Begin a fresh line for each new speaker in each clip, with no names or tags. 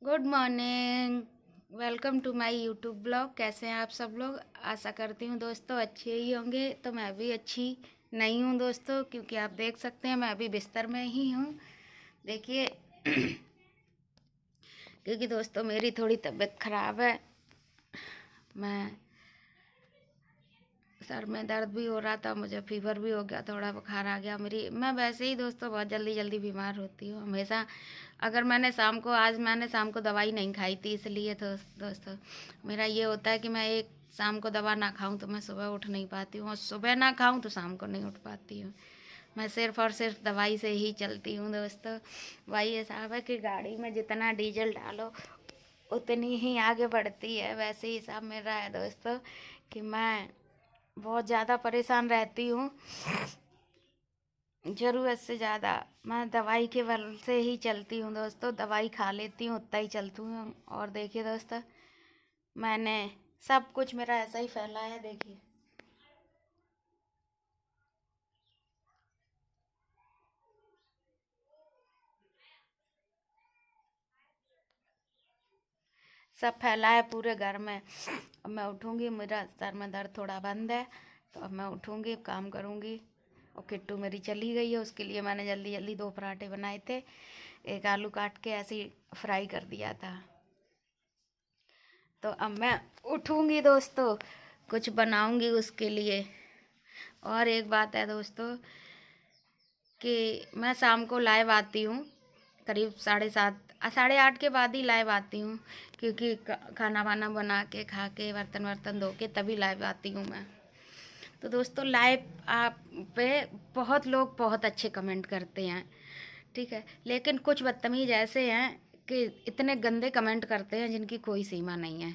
Good morning. Welcome to my YouTube blog. कैसे हैं आप सब लोग? आशा करती हूँ दोस्तों अच्छे ही होंगे। तो मैं भी अच्छी नहीं हूँ दोस्तों, क्योंकि आप देख सकते हैं मैं अभी बिस्तर में ही हूँ। देखिए क्योंकि दोस्तों मेरी थोड़ी तबीयत ख़राब है। मैं सर में दर्द भी हो रहा था, मुझे फीवर भी हो गया, थोड़ा बुखार आ गया। मैं वैसे ही दोस्तों बहुत जल्दी जल्दी बीमार होती हूँ हमेशा। अगर आज मैंने शाम को दवाई नहीं खाई थी, इसलिए तो दोस्तों मेरा ये होता है कि मैं एक शाम को दवा ना खाऊं तो मैं सुबह उठ नहीं पाती हूँ, और सुबह ना खाऊं तो शाम को नहीं उठ पाती हूँ। मैं सिर्फ और सिर्फ दवाई से ही चलती हूँ दोस्तों। वही हिसाब है कि गाड़ी में जितना डीजल डालो उतनी ही आगे बढ़ती है। वैसे ही हिसाब मेरा है दोस्तों कि मैं बहुत ज़्यादा परेशान रहती हूँ, ज़रूरत से ज़्यादा। मैं दवाई के बल से ही चलती हूँ दोस्तों, दवाई खा लेती हूँ उतना ही चलती हूँ। और देखिए दोस्तों मैंने सब कुछ मेरा ऐसा ही फैला है। देखिए सब फैला है पूरे घर में। अब मैं उठूँगी, मेरा सर में दर्द थोड़ा बंद है, तो अब मैं उठूँगी, काम करूँगी। और किट्टू मेरी चली गई है, उसके लिए मैंने जल्दी जल्दी 2 पराठे बनाए थे, एक आलू काट के ऐसे ही फ्राई कर दिया था। तो अब मैं उठूँगी दोस्तों, कुछ बनाऊँगी उसके लिए। और एक बात है दोस्तों कि मैं शाम को लाइव आती हूँ, करीब 7:30 8:30 के बाद ही लाइव आती हूँ, क्योंकि खाना वाना बना के खा के बर्तन वर्तन धो के तभी लाइव आती हूँ मैं। तो दोस्तों लाइव आप पे बहुत लोग बहुत अच्छे कमेंट करते हैं, ठीक है, लेकिन कुछ बदतमीज ऐसे हैं कि इतने गंदे कमेंट करते हैं जिनकी कोई सीमा नहीं है।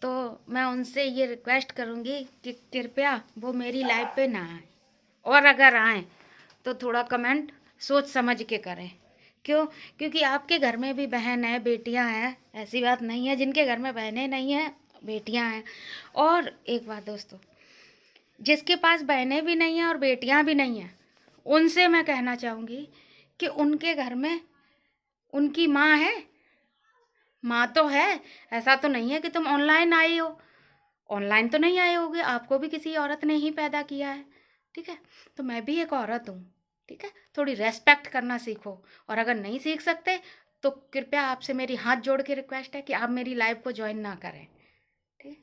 तो मैं उनसे ये रिक्वेस्ट करूँगी कि कृपया वो मेरी लाइव पे ना आए, और अगर आएँ तो थोड़ा कमेंट सोच समझ के करें। क्यों? क्योंकि आपके घर में भी बहन है, बेटियां हैं, ऐसी बात नहीं है जिनके घर में बहनें नहीं हैं, बेटियां हैं। और एक बात दोस्तों, जिसके पास बहनें भी नहीं हैं और बेटियां भी नहीं हैं, उनसे मैं कहना चाहूँगी कि उनके घर में उनकी माँ है। माँ तो है। ऐसा तो नहीं है कि तुम ऑनलाइन आई हो, ऑनलाइन तो नहीं आए होगे, आपको भी किसी औरत ने ही पैदा किया है, ठीक है। तो मैं भी एक औरत हूँ, ठीक है। थोड़ी रेस्पेक्ट करना सीखो। और अगर नहीं सीख सकते तो कृपया आपसे मेरी हाथ जोड़ के रिक्वेस्ट है कि आप मेरी लाइव को ज्वाइन ना करें, ठीक है।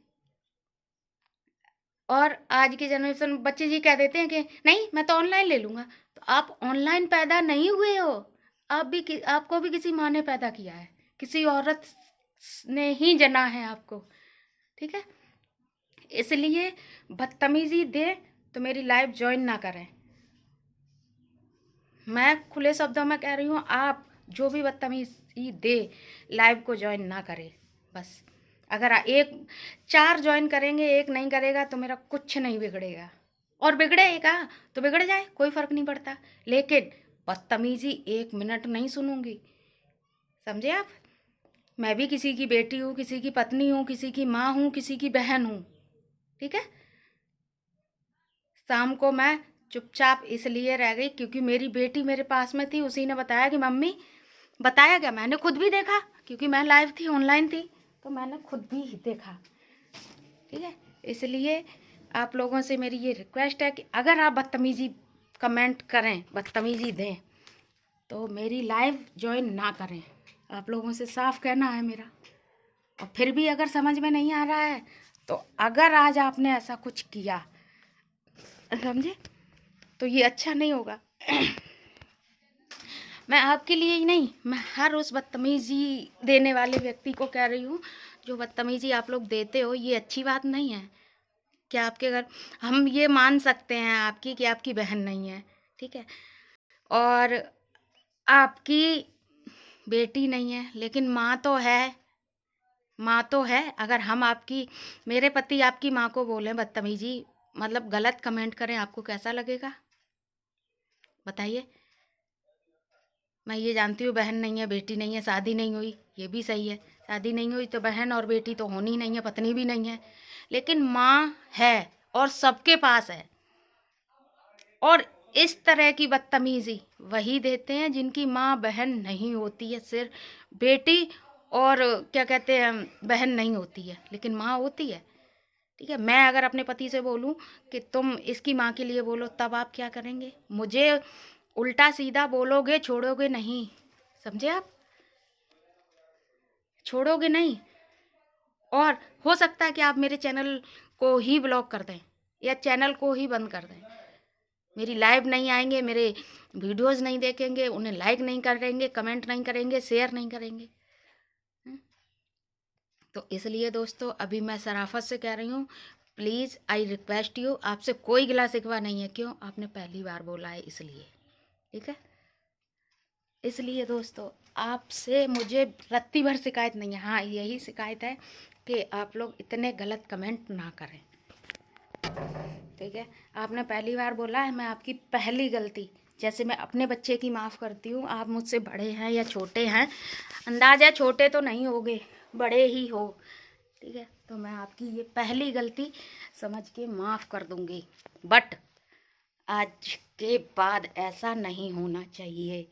और आज की जनरेशन बच्चे जी कह देते हैं कि नहीं मैं तो ऑनलाइन ले लूँगा। तो आप ऑनलाइन पैदा नहीं हुए हो, आपको भी किसी माँ ने पैदा किया है, किसी औरत ने ही जना है आपको, ठीक है। इसलिए बदतमीजी दे तो मेरी लाइव ज्वाइन ना करें। मैं खुले शब्दों में कह रही हूँ, आप जो भी बदतमीजी दे लाइव को ज्वाइन ना करें। बस अगर एक 4 ज्वाइन करेंगे, एक नहीं करेगा तो मेरा कुछ नहीं बिगड़ेगा। और बिगड़ेगा तो बिगड़ जाए, कोई फ़र्क नहीं पड़ता, लेकिन बदतमीजी 1 मिनट नहीं सुनूंगी, समझे आप। मैं भी किसी की बेटी हूँ, किसी की पत्नी हूँ, किसी की माँ हूँ, किसी की बहन हूँ, ठीक है। शाम को मैं चुपचाप इसलिए रह गई क्योंकि मेरी बेटी मेरे पास में थी, उसी ने बताया कि मम्मी, बताया क्या, मैंने खुद भी देखा, क्योंकि मैं लाइव थी, ऑनलाइन थी, तो मैंने खुद भी देखा, ठीक है। इसलिए आप लोगों से मेरी ये रिक्वेस्ट है कि अगर आप बदतमीजी कमेंट करें, बदतमीजी दें, तो मेरी लाइव ज्वाइन ना करें। आप लोगों से साफ कहना है मेरा। और फिर भी अगर समझ में नहीं आ रहा है, तो अगर आज आपने ऐसा कुछ किया, समझे, तो ये अच्छा नहीं होगा। मैं आपके लिए ही नहीं, मैं हर उस बदतमीजी देने वाले व्यक्ति को कह रही हूँ, जो बदतमीजी आप लोग देते हो, ये अच्छी बात नहीं है। क्या आपके घर, हम ये मान सकते हैं आपकी कि आपकी बहन नहीं है, ठीक है, और आपकी बेटी नहीं है, लेकिन माँ तो है, माँ तो है। अगर हम आपकी, मेरे पति आपकी माँ को बोलें बदतमीजी, मतलब गलत कमेंट करें, आपको कैसा लगेगा बताइए। मैं ये जानती हूँ बहन नहीं है, बेटी नहीं है, शादी नहीं हुई, ये भी सही है, शादी नहीं हुई तो बहन और बेटी तो होनी नहीं है, पत्नी भी नहीं है, लेकिन माँ है और सबके पास है। और इस तरह की बदतमीजी वही देते हैं जिनकी माँ बहन नहीं होती है, सिर्फ बेटी और क्या कहते हैं बहन नहीं होती है, लेकिन माँ होती है। ठीक है, मैं अगर अपने पति से बोलूं कि तुम इसकी माँ के लिए बोलो, तब आप क्या करेंगे? मुझे उल्टा सीधा बोलोगे, छोड़ोगे नहीं। समझे आप? छोड़ोगे नहीं। और हो सकता है कि आप मेरे चैनल को ही ब्लॉक कर दें या चैनल को ही बंद कर दें। मेरी लाइव नहीं आएंगे, मेरे वीडियोस नहीं देखेंगे, उन्हें लाइक नहीं करेंगे, कमेंट नहीं करेंगे, शेयर नहीं करेंगे। तो इसलिए दोस्तों अभी मैं शराफत से कह रही हूँ, प्लीज़ आई रिक्वेस्ट यू, आपसे कोई गिला शिकवा नहीं है। क्यों? आपने पहली बार बोला है इसलिए। ठीक है, इसलिए दोस्तों आपसे मुझे रत्ती भर शिकायत नहीं है। हाँ, यही शिकायत है कि आप लोग इतने गलत कमेंट ना करें। ठीक है, आपने पहली बार बोला है, मैं आपकी पहली गलती, जैसे मैं अपने बच्चे की माफ़ करती हूँ, आप मुझसे बड़े हैं या छोटे हैं, अंदाज़ है छोटे तो नहीं होगे, बड़े ही हो। ठीक है, तो मैं आपकी ये पहली गलती समझ के माफ़ कर दूँगी, बट आज के बाद ऐसा नहीं होना चाहिए।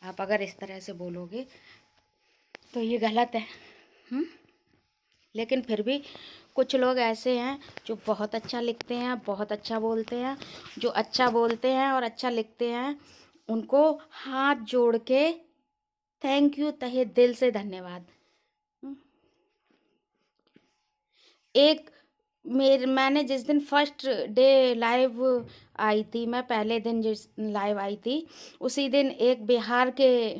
आप अगर इस तरह से बोलोगे तो ये गलत है। लेकिन फिर भी कुछ लोग ऐसे हैं जो बहुत अच्छा लिखते हैं, बहुत अच्छा बोलते हैं। जो अच्छा बोलते हैं और अच्छा लिखते हैं उनको हाथ जोड़ के थैंक यू, तहे दिल से धन्यवाद। एक मैंने जिस दिन फर्स्ट डे लाइव आई थी, मैं पहले दिन जिस लाइव आई थी, उसी दिन एक बिहार के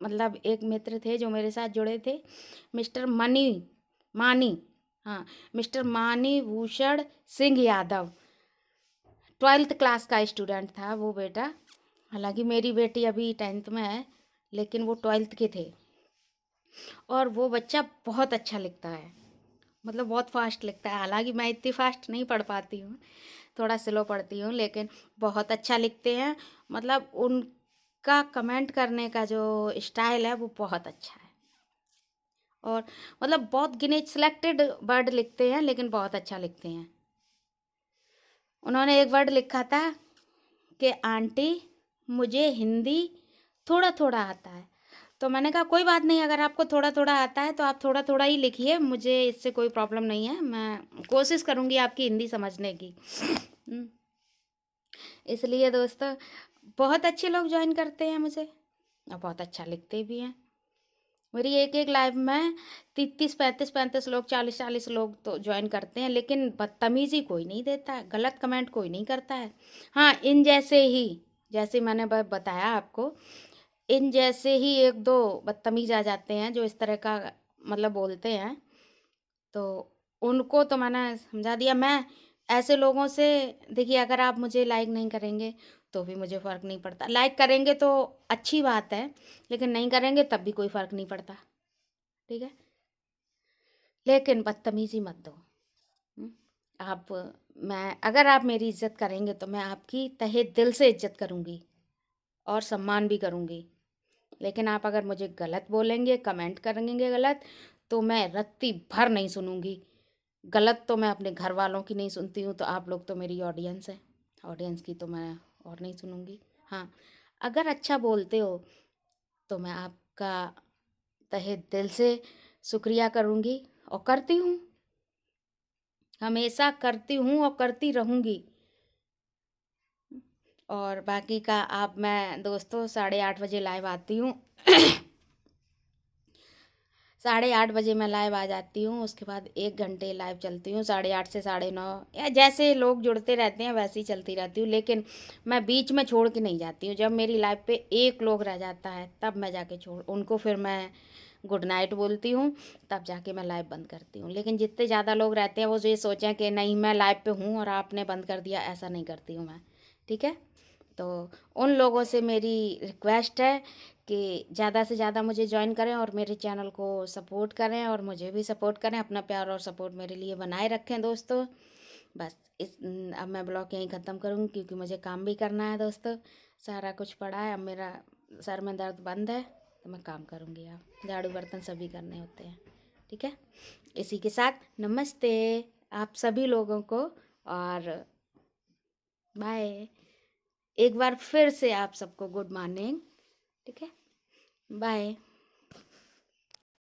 मतलब एक मित्र थे जो मेरे साथ जुड़े थे, मिस्टर मानी, हाँ, मिस्टर मानी भूषण सिंह यादव, 12th क्लास का स्टूडेंट था वो बेटा। हालांकि मेरी बेटी अभी 10th में है, लेकिन वो 12th के थे। और वो बच्चा बहुत अच्छा लिखता है, मतलब बहुत फास्ट लिखता है। हालांकि मैं इतनी फास्ट नहीं पढ़ पाती हूँ, थोड़ा स्लो पढ़ती हूँ, लेकिन बहुत अच्छा लिखते हैं। मतलब उनका कमेंट करने का जो स्टाइल है वो बहुत अच्छा है। और मतलब बहुत गिने सिलेक्टेड वर्ड लिखते हैं, लेकिन बहुत अच्छा लिखते हैं। उन्होंने एक वर्ड लिखा था कि आंटी मुझे हिंदी थोड़ा थोड़ा आता है। तो मैंने कहा कोई बात नहीं, अगर आपको थोड़ा थोड़ा आता है तो आप थोड़ा थोड़ा ही लिखिए, मुझे इससे कोई प्रॉब्लम नहीं है, मैं कोशिश करूँगी आपकी हिंदी समझने की। इसलिए दोस्तों बहुत अच्छे लोग ज्वाइन करते हैं मुझे और बहुत अच्छा लिखते भी हैं। मेरी एक एक लाइव में 30-35 लोग, 40-40 लोग तो ज्वाइन करते हैं, लेकिन बदतमीजी कोई नहीं देता है, गलत कमेंट कोई नहीं करता है। हाँ, इन जैसे ही, जैसे मैंने बताया आपको, इन जैसे ही एक दो बदतमीज आ जाते हैं जो इस तरह का मतलब बोलते हैं, तो उनको तो मैंने समझा दिया। मैं ऐसे लोगों से, देखिए अगर आप मुझे लाइक नहीं करेंगे तो भी मुझे फ़र्क नहीं पड़ता, लाइक करेंगे तो अच्छी बात है, लेकिन नहीं करेंगे तब भी कोई फ़र्क नहीं पड़ता। ठीक है, लेकिन बदतमीजी मत दो। आप मैं अगर आप मेरी इज्जत करेंगे तो मैं आपकी तहे दिल से इज्जत करूँगी और सम्मान भी करूँगी। लेकिन आप अगर मुझे गलत बोलेंगे, कमेंट करेंगे गलत, तो मैं रत्ती भर नहीं सुनूंगी। गलत तो मैं अपने घर वालों की नहीं सुनती हूँ, तो आप लोग तो मेरी ऑडियंस है, ऑडियंस की तो मैं और नहीं सुनूंगी। हाँ, अगर अच्छा बोलते हो तो मैं आपका तहे दिल से शुक्रिया करूँगी और करती हूँ, हमेशा करती हूँ और करती रहूँगी। और बाकी का आप, मैं दोस्तों 8:30 बजे लाइव आती हूँ। 8:30 बजे मैं लाइव आ जाती हूँ, उसके बाद 1 घंटे लाइव चलती हूँ, 8:30 से 9:30, या जैसे लोग जुड़ते रहते हैं वैसे ही चलती रहती हूँ। लेकिन मैं बीच में छोड़ के नहीं जाती हूँ। जब मेरी लाइव पे एक लोग रह जाता है तब मैं जाके छोड़ उनको, फिर मैं गुड नाइट बोलती हूँ, तब जाके मैं लाइव बंद करती हूँ। लेकिन जितने ज़्यादा लोग रहते हैं वो ये सोचें कि नहीं मैं लाइव पे हूँ और आपने बंद कर दिया, ऐसा नहीं करती हूँ मैं। ठीक है, तो उन लोगों से मेरी रिक्वेस्ट है कि ज़्यादा से ज़्यादा मुझे ज्वाइन करें और मेरे चैनल को सपोर्ट करें और मुझे भी सपोर्ट करें, अपना प्यार और सपोर्ट मेरे लिए बनाए रखें दोस्तों। बस अब मैं ब्लॉग यहीं ख़त्म करूँगी क्योंकि मुझे काम भी करना है दोस्तों, सारा कुछ पड़ा है। अब मेरा सर में दर्द बंद है तो मैं काम करूँगी। अब झाड़ू बर्तन सभी करने होते हैं। ठीक है, इसी के साथ नमस्ते आप सभी लोगों को और बाय। एक बार फिर से आप सबको गुड मॉर्निंग। ठीक है, बाय।